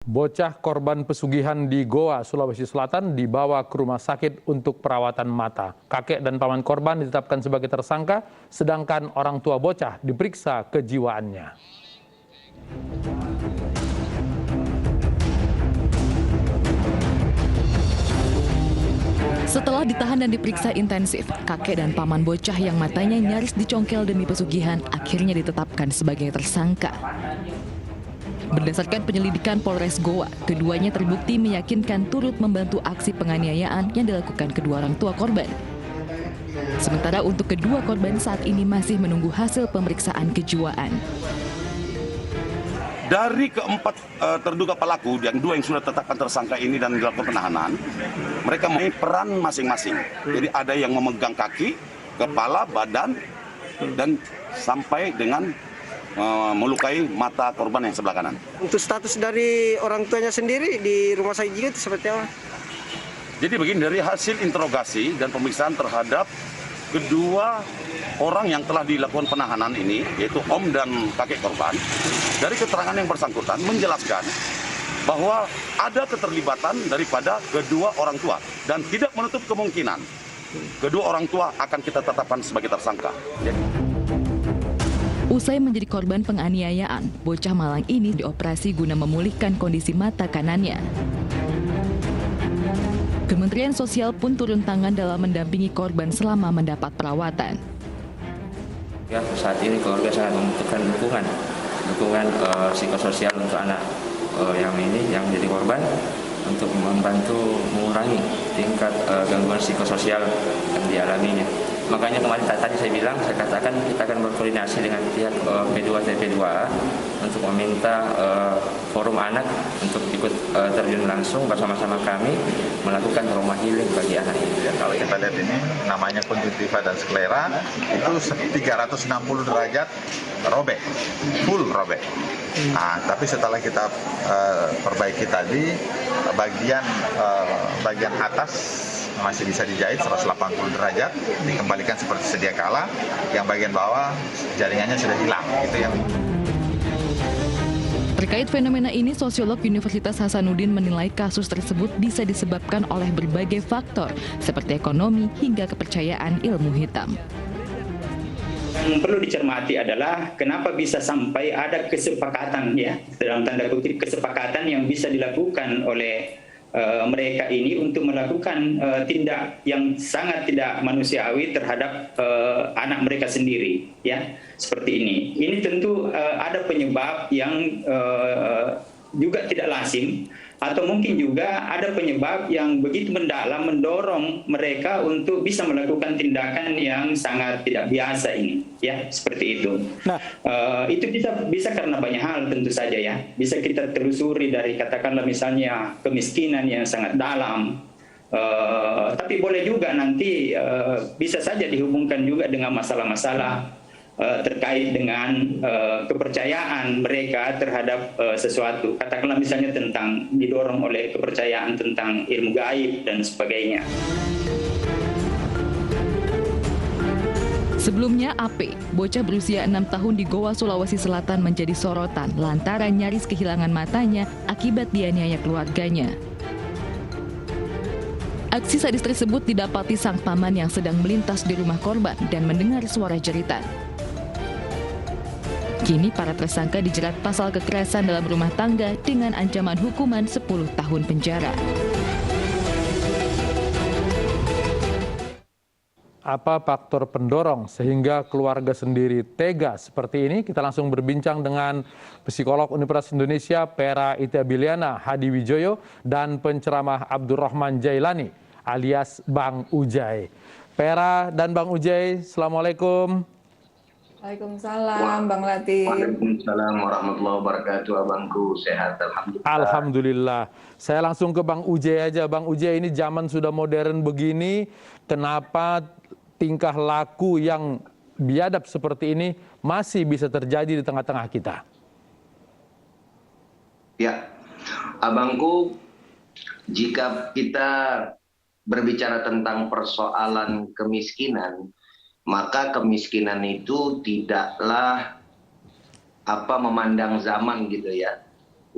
Bocah korban pesugihan di Goa, Sulawesi Selatan dibawa ke rumah sakit untuk perawatan mata. Kakek dan paman korban ditetapkan sebagai tersangka, sedangkan orang tua bocah diperiksa kejiwaannya. Setelah ditahan dan diperiksa intensif, kakek dan paman bocah yang matanya nyaris dicongkel demi pesugihan akhirnya ditetapkan sebagai tersangka. Berdasarkan penyelidikan Polres Goa, keduanya terbukti meyakinkan turut membantu aksi penganiayaan yang dilakukan kedua orang tua korban. Sementara untuk kedua korban saat ini masih menunggu hasil pemeriksaan kejiwaan. Dari keempat terduga pelaku, yang dua yang sudah tetapkan tersangka ini dan dilakukan penahanan, mereka mempunyai peran masing-masing. Jadi ada yang memegang kaki, kepala, badan, dan sampai dengan melukai mata korban yang sebelah kanan. Untuk status dari orang tuanya sendiri di rumah sakit juga itu seperti apa? Jadi begini, dari hasil interogasi dan pemeriksaan terhadap kedua orang yang telah dilakukan penahanan ini, yaitu om dan kakek korban, dari keterangan yang bersangkutan menjelaskan bahwa ada keterlibatan daripada kedua orang tua dan tidak menutup kemungkinan kedua orang tua akan kita tetapkan sebagai tersangka. Usai menjadi korban penganiayaan, bocah malang ini dioperasi guna memulihkan kondisi mata kanannya. Kementerian Sosial pun turun tangan dalam mendampingi korban selama mendapat perawatan. Ya, saat ini keluarga sangat membutuhkan dukungan psikososial untuk anak yang jadi korban untuk membantu mengurangi tingkat gangguan psikososial yang dialaminya. Makanya kemarin tadi saya katakan kita akan berkoordinasi dengan pihak P2 TP2 untuk meminta forum anak untuk ikut terjun langsung bersama-sama kami melakukan rumah healing bagi anak ini. Ya, kalau kita lihat ini namanya konjungtiva dan sklera itu 360 derajat robek, full robek. Nah, tapi setelah kita perbaiki tadi bagian atas masih bisa dijahit 180 derajat, dikembalikan seperti sedia kala. Yang bagian bawah jaringannya sudah hilang. Itu yang. Terkait fenomena ini, sosiolog Universitas Hasanuddin menilai kasus tersebut bisa disebabkan oleh berbagai faktor seperti ekonomi hingga kepercayaan ilmu hitam. Yang perlu dicermati adalah kenapa bisa sampai ada kesepakatan, ya, dalam tanda kutip kesepakatan yang bisa dilakukan oleh mereka ini untuk melakukan tindak yang sangat tidak manusiawi terhadap anak mereka sendiri, ya, seperti ini. Ini tentu ada penyebab yang juga tidak lazim, atau mungkin juga ada penyebab yang begitu mendalam mendorong mereka untuk bisa melakukan tindakan yang sangat tidak biasa ini, ya, seperti itu. Nah, itu bisa karena banyak hal tentu saja, ya. Bisa kita telusuri dari katakanlah misalnya kemiskinan yang sangat dalam, tapi boleh juga nanti bisa saja dihubungkan juga dengan masalah-masalah terkait dengan kepercayaan mereka terhadap sesuatu. Katakanlah misalnya tentang didorong oleh kepercayaan tentang ilmu gaib dan sebagainya. Sebelumnya AP, bocah berusia 6 tahun di Goa, Sulawesi Selatan menjadi sorotan lantaran nyaris kehilangan matanya akibat dianiaya keluarganya. Aksi sadis tersebut didapati sang paman yang sedang melintas di rumah korban dan mendengar suara jeritan. Kini para tersangka dijerat pasal kekerasan dalam rumah tangga dengan ancaman hukuman 10 tahun penjara. Apa faktor pendorong sehingga keluarga sendiri tega seperti ini? Kita langsung berbincang dengan psikolog Universitas Indonesia Pera Itiabiliana Hadi Wijoyo dan penceramah Abdurrahman Jailani alias Bang Ujai. Pera dan Bang Ujai, Assalamualaikum. Waalaikumsalam, Bang Latif. Waalaikumsalam warahmatullahi wabarakatuh. Abangku sehat, alhamdulillah. Alhamdulillah. Saya langsung ke Bang Ujai aja. Bang Ujai, ini zaman sudah modern begini, kenapa tingkah laku yang biadab seperti ini masih bisa terjadi di tengah-tengah kita? Ya, abangku, jika kita berbicara tentang persoalan kemiskinan, maka kemiskinan itu tidaklah memandang zaman gitu ya.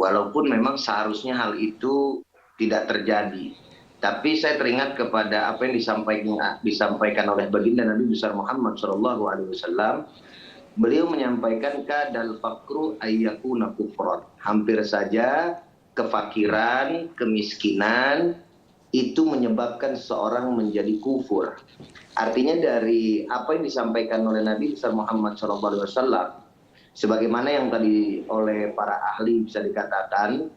Walaupun memang seharusnya hal itu tidak terjadi. Tapi saya teringat kepada apa yang disampaikan oleh baginda Nabi besar Muhammad SAW. Beliau menyampaikan kadal fakru ayyakuna kufran. Hampir saja kefakiran, kemiskinan itu menyebabkan seorang menjadi kufur. Artinya dari apa yang disampaikan oleh Nabi besar Muhammad SAW, sebagaimana yang tadi oleh para ahli bisa dikatakan,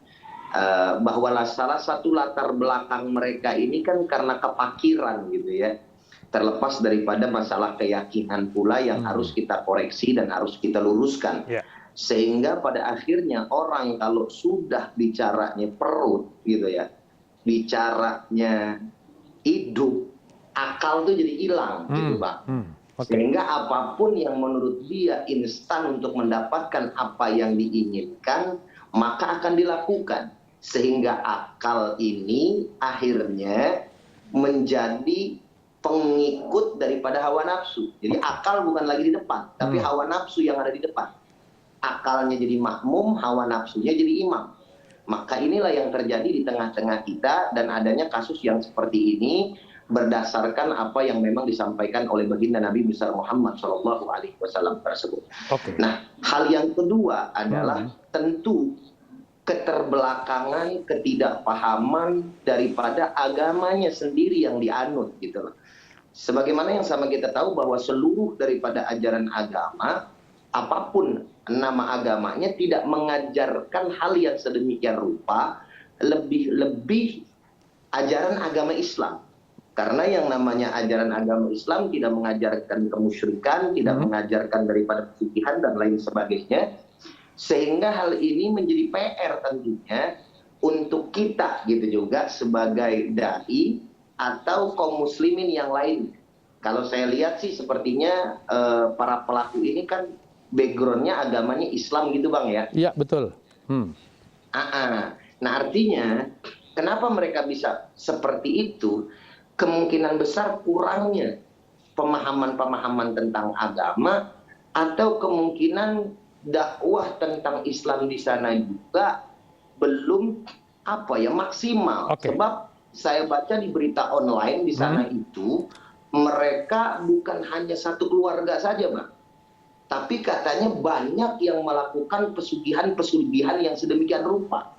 bahwa salah satu latar belakang mereka ini kan karena kefakiran gitu ya. Terlepas daripada masalah keyakinan pula yang harus kita koreksi dan harus kita luruskan. Sehingga pada akhirnya orang kalau sudah bicaranya perut gitu ya, bicaranya hidup, akal tuh jadi hilang gitu Pak. Sehingga apapun yang menurut dia instan untuk mendapatkan apa yang diinginkan, maka akan dilakukan. Sehingga akal ini akhirnya menjadi pengikut daripada hawa nafsu. Jadi akal bukan lagi di depan, tapi hawa nafsu yang ada di depan. Akalnya jadi makmum, hawa nafsunya jadi imam. Maka inilah yang terjadi di tengah-tengah kita, dan adanya kasus yang seperti ini berdasarkan apa yang memang disampaikan oleh baginda Nabi besar Muhammad SAW tersebut. Nah, hal yang kedua adalah tentu keterbelakangan, ketidakpahaman daripada agamanya sendiri yang dianut gitu loh. Sebagaimana yang sama kita tahu bahwa seluruh daripada ajaran agama, apapun nama agamanya, tidak mengajarkan hal yang sedemikian rupa, lebih-lebih ajaran agama Islam. Karena yang namanya ajaran agama Islam tidak mengajarkan kemusyrikan, tidak mengajarkan daripada kesucian dan lain sebagainya. Sehingga hal ini menjadi PR tentunya untuk kita gitu juga sebagai dai atau kaum muslimin yang lain. Kalau saya lihat sih sepertinya para pelaku ini kan backgroundnya agamanya Islam gitu Bang ya. Iya betul. Nah artinya kenapa mereka bisa seperti itu? Kemungkinan besar kurangnya pemahaman-pemahaman tentang agama, atau kemungkinan dakwah tentang Islam di sana juga belum maksimal. Sebab saya baca di berita online di sana itu mereka bukan hanya satu keluarga saja Bang, tapi katanya banyak yang melakukan pesugihan yang sedemikian rupa.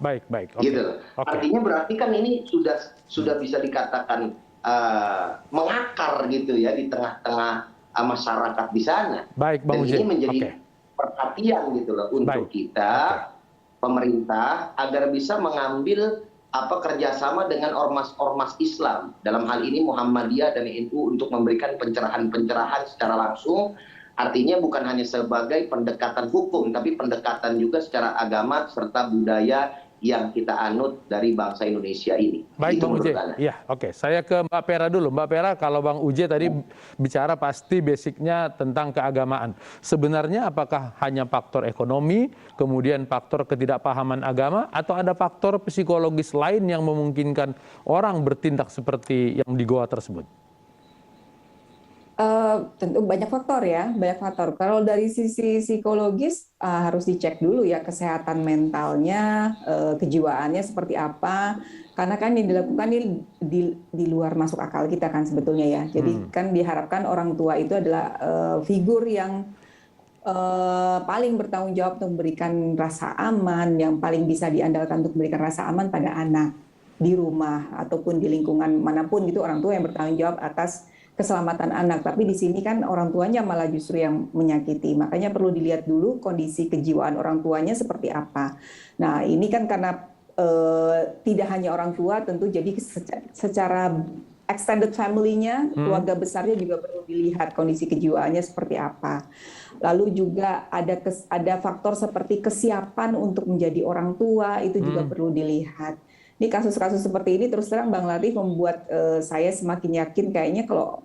Gitu. Artinya berarti kan ini sudah bisa dikatakan mengakar gitu ya di tengah-tengah masyarakat di sana. Dan ini menjadi perhatian gitu loh untuk kita pemerintah agar bisa mengambil kerjasama dengan ormas-ormas Islam, dalam hal ini Muhammadiyah dan NU, untuk memberikan pencerahan-pencerahan secara langsung. Artinya bukan hanya sebagai pendekatan hukum, tapi pendekatan juga secara agama serta budaya yang kita anut dari bangsa Indonesia ini. Baik Bang Uje. Ya, saya ke Mbak Pera dulu. Mbak Pera, kalau Bang Uje tadi bicara pasti basicnya tentang keagamaan. Sebenarnya apakah hanya faktor ekonomi, kemudian faktor ketidakpahaman agama, atau ada faktor psikologis lain yang memungkinkan orang bertindak seperti yang di Goa tersebut? Tentu banyak faktor ya, banyak faktor. Kalau dari sisi psikologis harus dicek dulu ya kesehatan mentalnya, kejiwaannya seperti apa. Karena kan yang dilakukan ini di luar masuk akal kita kan sebetulnya ya. Jadi kan diharapkan orang tua itu adalah figur yang paling bertanggung jawab untuk memberikan rasa aman, yang paling bisa diandalkan untuk memberikan rasa aman pada anak di rumah ataupun di lingkungan manapun gitu. Orang tua yang bertanggung jawab atas keselamatan anak, tapi di sini kan orang tuanya malah justru yang menyakiti. Makanya perlu dilihat dulu kondisi kejiwaan orang tuanya seperti apa. Nah, ini kan karena tidak hanya orang tua, tentu jadi secara extended family-nya, keluarga besarnya juga perlu dilihat kondisi kejiwaannya seperti apa. Lalu juga ada faktor seperti kesiapan untuk menjadi orang tua, itu juga perlu dilihat. Ini kasus-kasus seperti ini terus terang Bang Latif membuat saya semakin yakin kayaknya kalau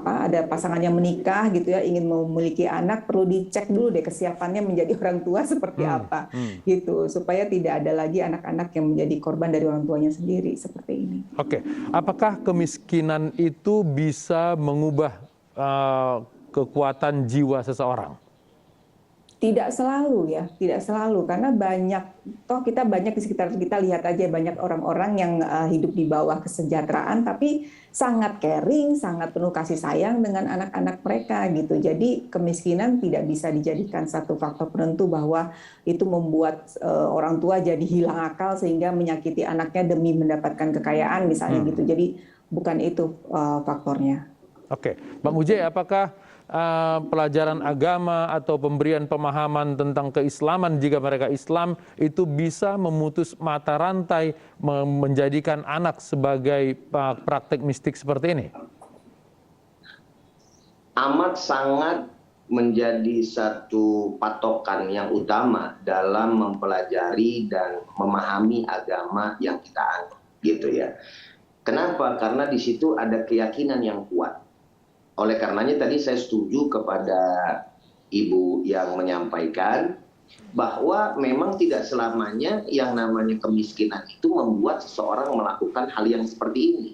ada pasangan yang menikah gitu ya, ingin memiliki anak, perlu dicek dulu deh kesiapannya menjadi orang tua seperti apa gitu, supaya tidak ada lagi anak-anak yang menjadi korban dari orang tuanya sendiri seperti ini. Apakah kemiskinan itu bisa mengubah kekuatan jiwa seseorang? Tidak selalu ya, tidak selalu karena kita banyak di sekitar kita, lihat aja banyak orang-orang yang hidup di bawah kesejahteraan tapi sangat caring, sangat penuh kasih sayang dengan anak-anak mereka gitu. Jadi kemiskinan tidak bisa dijadikan satu faktor penentu bahwa itu membuat orang tua jadi hilang akal sehingga menyakiti anaknya demi mendapatkan kekayaan misalnya gitu. Jadi bukan itu faktornya. Oke, Bang Uje, apakah pelajaran agama atau pemberian pemahaman tentang keislaman jika mereka Islam itu bisa memutus mata rantai menjadikan anak sebagai praktek mistik seperti ini? Amat sangat menjadi satu patokan yang utama dalam mempelajari dan memahami agama yang kita anut, gitu ya. Kenapa? Karena di situ ada keyakinan yang kuat. Oleh karenanya tadi saya setuju kepada Ibu yang menyampaikan bahwa memang tidak selamanya yang namanya kemiskinan itu membuat seseorang melakukan hal yang seperti ini.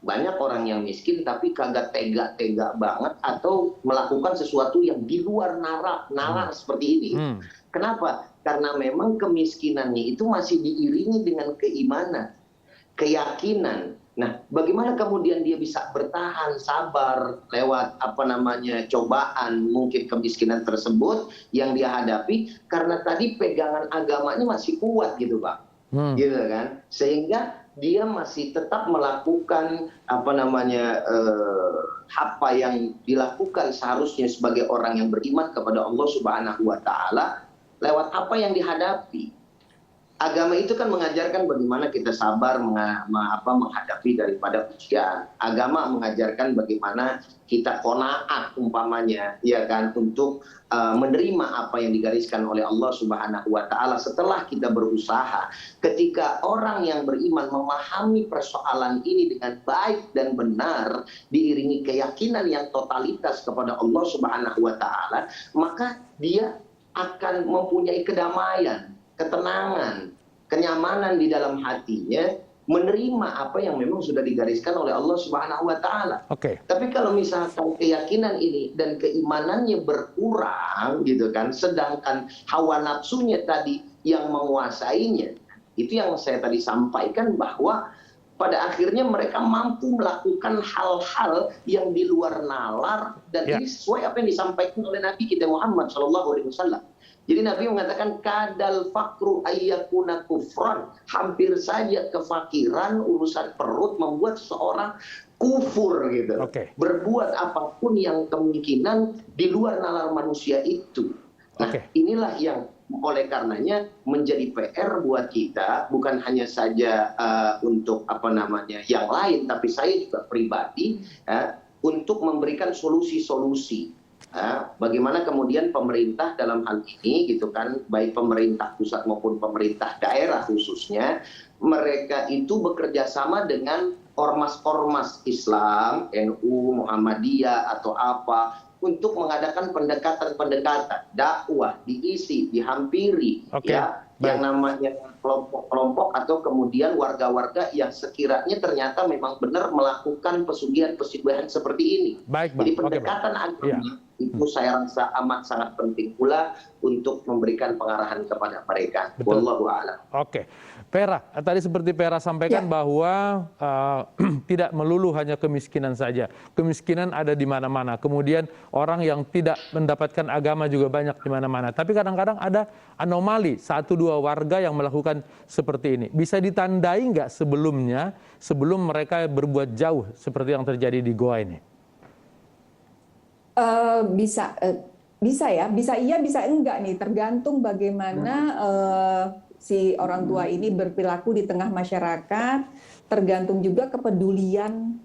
Banyak orang yang miskin tapi kagak tega-tega banget atau melakukan sesuatu yang di luar nalar seperti ini. Kenapa? Karena memang kemiskinannya itu masih diiringi dengan keimanan, keyakinan. Nah, bagaimana kemudian dia bisa bertahan, sabar lewat cobaan, mungkin kemiskinan tersebut yang dia hadapi karena tadi pegangan agamanya masih kuat gitu, Pak. Gitu kan? Sehingga dia masih tetap melakukan apa yang dilakukan seharusnya sebagai orang yang beriman kepada Allah Subhanahu wa taala lewat apa yang dihadapi. Agama itu kan mengajarkan bagaimana kita sabar menghadapi daripada ujian. Agama mengajarkan bagaimana kita qanaat umpamanya, ya kan, untuk menerima apa yang digariskan oleh Allah Subhanahu wa taala setelah kita berusaha. Ketika orang yang beriman memahami persoalan ini dengan baik dan benar, diiringi keyakinan yang totalitas kepada Allah Subhanahu wa taala, maka dia akan mempunyai kedamaian, ketenangan, kenyamanan di dalam hatinya, menerima apa yang memang sudah digariskan oleh Allah Subhanahu wa taala. Tapi kalau misalkan keyakinan ini dan keimanannya berkurang gitu kan, sedangkan hawa nafsunya tadi yang menguasainya, itu yang saya tadi sampaikan bahwa pada akhirnya mereka mampu melakukan hal-hal yang di luar nalar dan ini sesuai apa yang disampaikan oleh Nabi kita Muhammad SAW. Jadi Nabi mengatakan kadal fakru ayyakuna kufran, hampir saja kefakiran urusan perut membuat seorang kufur gitu. Berbuat apapun yang kemungkinan di luar nalar manusia itu. Nah, inilah yang oleh karenanya menjadi PR buat kita, bukan hanya saja untuk yang lain, tapi saya juga pribadi untuk memberikan solusi-solusi. Bagaimana kemudian pemerintah dalam hal ini gitu kan, baik pemerintah pusat maupun pemerintah daerah khususnya, mereka itu bekerja sama dengan ormas-ormas Islam, NU, Muhammadiyah atau apa, untuk mengadakan pendekatan-pendekatan dakwah, diisi, dihampiri, yang namanya kelompok-kelompok atau kemudian warga-warga yang sekiranya ternyata memang benar melakukan pesugihan-pesugihan seperti ini. Jadi pendekatan agama itu saya rasa amat sangat penting pula untuk memberikan pengarahan kepada mereka. Wallahu a'lam. Vera, tadi seperti Vera sampaikan bahwa tidak melulu hanya kemiskinan saja. Kemiskinan ada di mana-mana. Kemudian orang yang tidak mendapatkan agama juga banyak di mana-mana. Tapi kadang-kadang ada anomali, 1-2 warga yang melakukan seperti ini. Bisa ditandai nggak sebelumnya, sebelum mereka berbuat jauh seperti yang terjadi di Goa ini? Bisa ya, bisa iya, bisa enggak nih, tergantung bagaimana si orang tua ini berperilaku di tengah masyarakat, tergantung juga kepedulian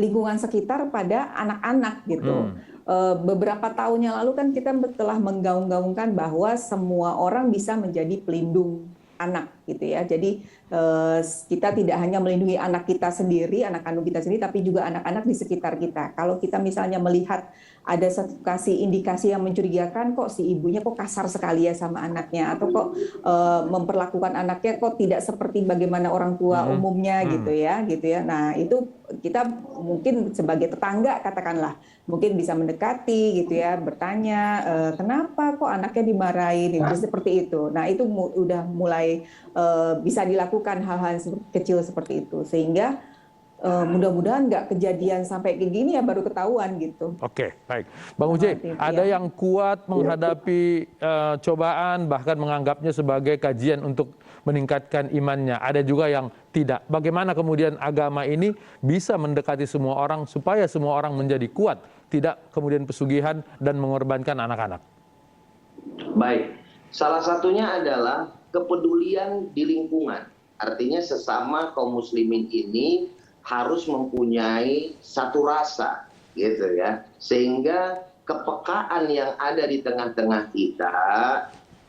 lingkungan sekitar pada anak-anak gitu. Beberapa tahun yang lalu kan kita telah menggaung-gaungkan bahwa semua orang bisa menjadi pelindung anak gitu ya. Jadi kita tidak hanya melindungi anak kita sendiri, anak kandung kita sendiri, tapi juga anak-anak di sekitar kita. Kalau kita misalnya melihat ada satu indikasi yang mencurigakan, kok si ibunya kok kasar sekali ya sama anaknya, atau kok memperlakukan anaknya kok tidak seperti bagaimana orang tua umumnya gitu ya. Nah, itu Kita mungkin sebagai tetangga katakanlah, mungkin bisa mendekati gitu ya, bertanya kenapa kok anaknya dimarahin, seperti itu. Nah itu udah mulai bisa dilakukan hal-hal kecil seperti itu, sehingga mudah-mudahan nggak kejadian sampai kayak gini ya baru ketahuan gitu. Oke, baik. Bang Uje, ada yang kuat menghadapi cobaan, bahkan menganggapnya sebagai kajian untuk meningkatkan imannya. Ada juga yang tidak. Bagaimana kemudian agama ini bisa mendekati semua orang supaya semua orang menjadi kuat, tidak kemudian pesugihan dan mengorbankan anak-anak? Baik, salah satunya adalah kepedulian di lingkungan. Artinya sesama kaum muslimin ini harus mempunyai satu rasa, gitu ya, sehingga kepekaan yang ada di tengah-tengah kita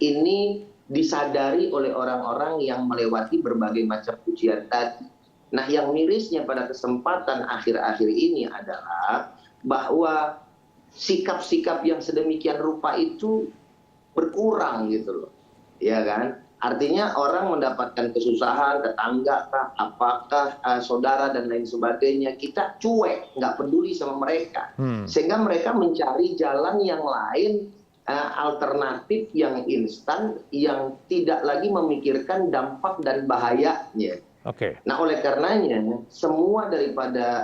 ini disadari oleh orang-orang yang melewati berbagai macam ujian tadi. Nah, yang mirisnya pada kesempatan akhir-akhir ini adalah bahwa sikap-sikap yang sedemikian rupa itu berkurang gitu loh, ya kan? Artinya orang mendapatkan kesusahan, tetangga kah, apakah saudara dan lain sebagainya, kita cuek, nggak peduli sama mereka. Sehingga mereka mencari jalan yang lain, alternatif yang instan, yang tidak lagi memikirkan dampak dan bahayanya. Nah oleh karenanya, semua daripada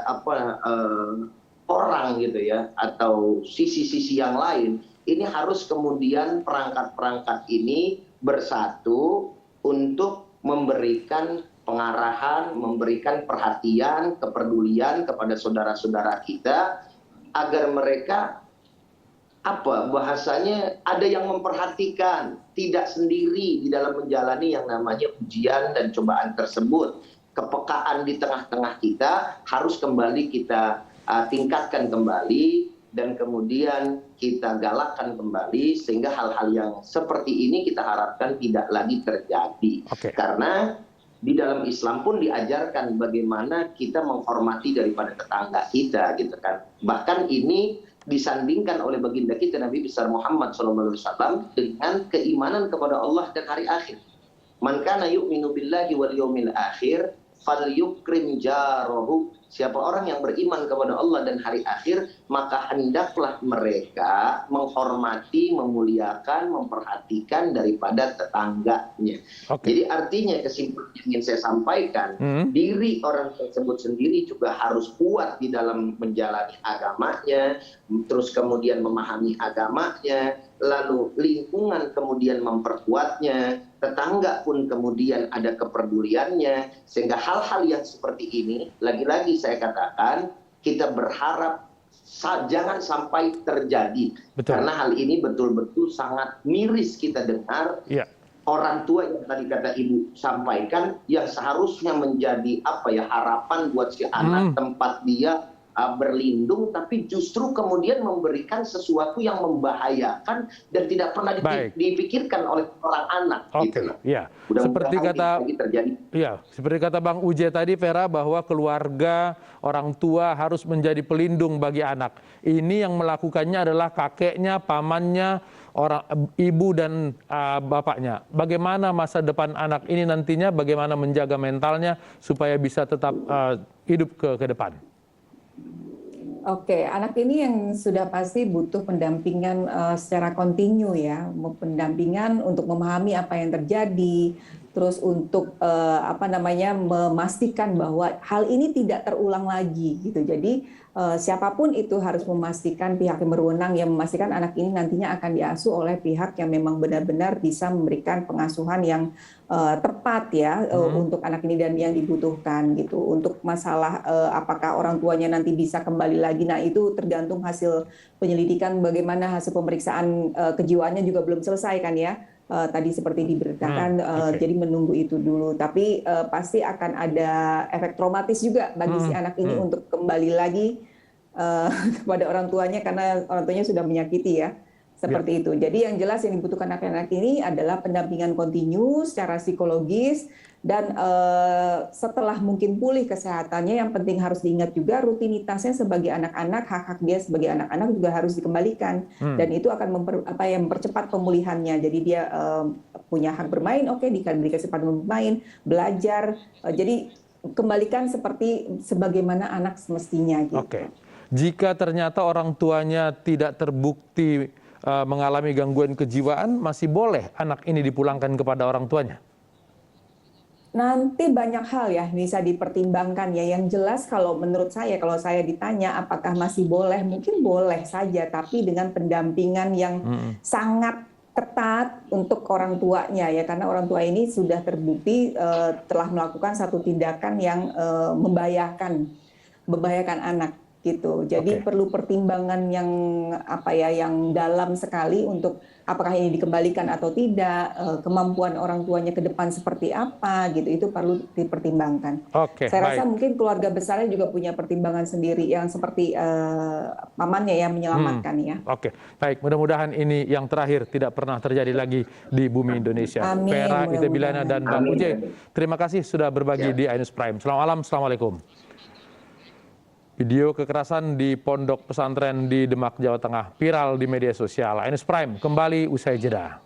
orang gitu ya, atau sisi-sisi yang lain, ini harus kemudian perangkat-perangkat ini bersatu untuk memberikan pengarahan, memberikan perhatian, kepedulian kepada saudara-saudara kita agar mereka bahasanya ada yang memperhatikan, tidak sendiri di dalam menjalani yang namanya ujian dan cobaan tersebut. Kepekaan di tengah-tengah kita harus kembali kita tingkatkan kembali, dan kemudian kita galakkan kembali sehingga hal-hal yang seperti ini kita harapkan tidak lagi terjadi. Karena di dalam Islam pun diajarkan bagaimana kita menghormati daripada tetangga kita, gitu kan. Bahkan ini disandingkan oleh baginda kita Nabi besar Muhammad SAW dengan keimanan kepada Allah dan hari akhir. Man kana yu'minu billahi wal yawmil akhir falyukrim jarahu. Siapa orang yang beriman kepada Allah dan hari akhir, maka hendaklah mereka menghormati, memuliakan, memperhatikan daripada tetangganya. Jadi artinya kesimpulan yang ingin saya sampaikan, diri orang tersebut sendiri juga harus kuat di dalam menjalani agamanya, terus kemudian memahami agamanya, lalu lingkungan kemudian memperkuatnya, tetangga pun kemudian ada kepeduliannya, sehingga hal-hal yang seperti ini, lagi-lagi saya katakan, kita berharap jangan sampai terjadi. Karena hal ini betul-betul sangat miris kita dengar. Orang tua yang tadi kata Ibu sampaikan, yang seharusnya menjadi harapan buat si anak, tempat dia berlindung, tapi justru kemudian memberikan sesuatu yang membahayakan dan tidak pernah dipikirkan oleh orang anak. Seperti kata Bang Uje tadi, Vera, bahwa keluarga, orang tua harus menjadi pelindung bagi anak. Ini yang melakukannya adalah kakeknya, pamannya, orang ibu dan bapaknya. Bagaimana masa depan anak ini nantinya, bagaimana menjaga mentalnya supaya bisa tetap hidup ke depan? Anak ini yang sudah pasti butuh pendampingan secara kontinu ya, pendampingan untuk memahami apa yang terjadi, terus untuk memastikan bahwa hal ini tidak terulang lagi gitu. Jadi siapapun itu harus memastikan, pihak yang berwenang yang memastikan anak ini nantinya akan diasuh oleh pihak yang memang benar-benar bisa memberikan pengasuhan yang tepat ya untuk anak ini dan yang dibutuhkan gitu. Untuk masalah apakah orang tuanya nanti bisa kembali lagi, nah itu tergantung hasil penyelidikan, bagaimana hasil pemeriksaan kejiwaannya juga belum selesai kan ya. Tadi seperti diberitakan, jadi menunggu itu dulu. Tapi pasti akan ada efek traumatis juga bagi si anak ini untuk kembali lagi kepada orang tuanya karena orang tuanya sudah menyakiti ya. Seperti itu. Jadi yang jelas yang dibutuhkan anak-anak ini adalah pendampingan kontinu secara psikologis, dan setelah mungkin pulih kesehatannya, yang penting harus diingat juga rutinitasnya sebagai anak-anak, hak-hak dia sebagai anak-anak juga harus dikembalikan. Dan itu akan mempercepat pemulihannya. Jadi dia punya hak bermain, diberi kesempatan bermain, belajar. Jadi kembalikan seperti sebagaimana anak semestinya gitu. Oke. Jika ternyata orang tuanya tidak terbukti mengalami gangguan kejiwaan, masih boleh anak ini dipulangkan kepada orang tuanya? Nanti banyak hal ya bisa dipertimbangkan ya. Yang jelas kalau menurut saya, kalau saya ditanya apakah masih boleh, mungkin boleh saja, tapi dengan pendampingan yang sangat ketat untuk orang tuanya ya, karena orang tua ini sudah terbukti telah melakukan satu tindakan yang membahayakan anak gitu. Jadi perlu pertimbangan yang yang dalam sekali untuk apakah ini dikembalikan atau tidak, kemampuan orang tuanya ke depan seperti apa gitu, itu perlu dipertimbangkan. Saya rasa mungkin keluarga besarnya juga punya pertimbangan sendiri yang seperti pamannya yang menyelamatkan ya. Oke, baik. Mudah-mudahan ini yang terakhir tidak pernah terjadi lagi di bumi Indonesia. Amin, Pera Itebilana dan Bang Uje, terima kasih sudah berbagi di Ainus Prime. Selamat malam, assalamualaikum. Video kekerasan di pondok pesantren di Demak, Jawa Tengah viral di media sosial. Ainus Prime kembali usai jeda.